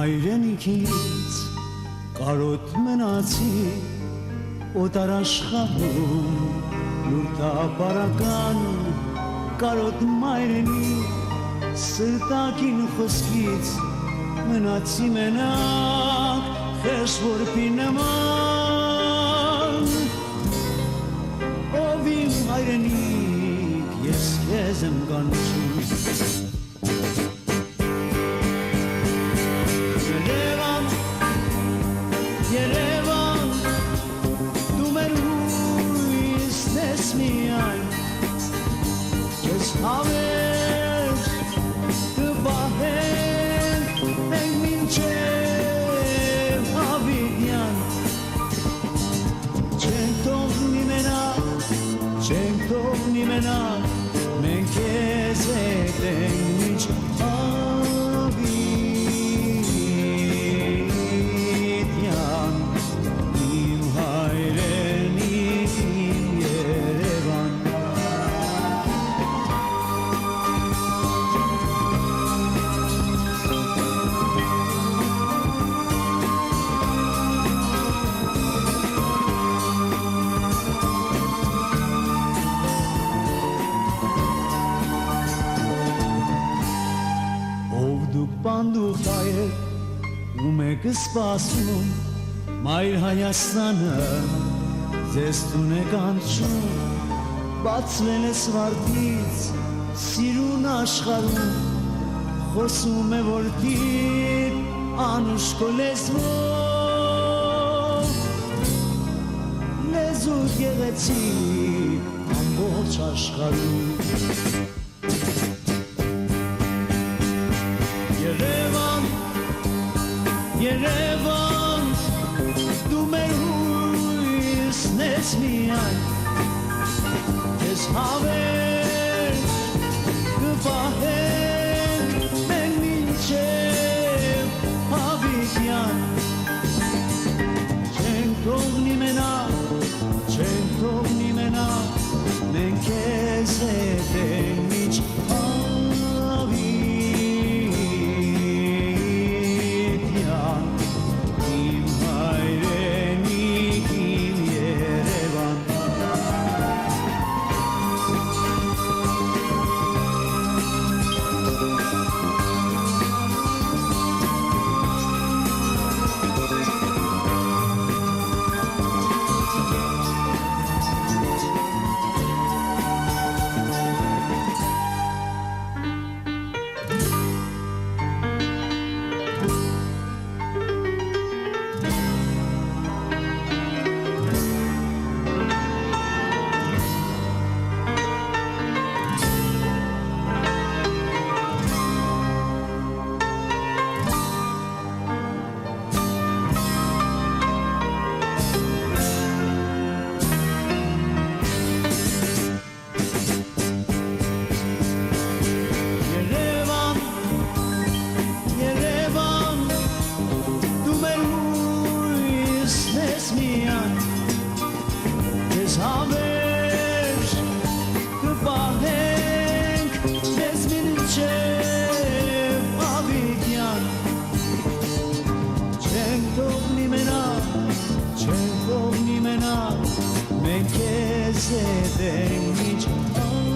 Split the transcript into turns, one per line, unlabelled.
հայրենիքից կարոտ մնացի օտար աշխարհում լուրտապարական կարոտ մայրենի սրտակին խոսքից մնացի մենակ խեղճ որբի նման ով իմ հայրենիք ես քեզ եմ կանչում Երևան դու մեր հույսն ես միայն ես հավեր կպահենք մենք մինչև հավիտյան չենք թողնի մենակ մենք քեզ հետ ենք մինչ Պանդուխ հայեր ում եք սպասում մայր Հայաստանը ձեզ տուն է կանչում բացվել է սվարտից սիրուն աշխարհում խոսում է որդիդ անուշկո լեզվով լեզու գեղեցիկ ամբողջ աշխարհում Երևան դու մեր հույսն ես միայն ես հավեր կպահենք մենք մինչև հավիտյան չենք թողնի մենակ մենք քեզ հետ ենք մինչ Մենք քեզ հետ ենք մինչ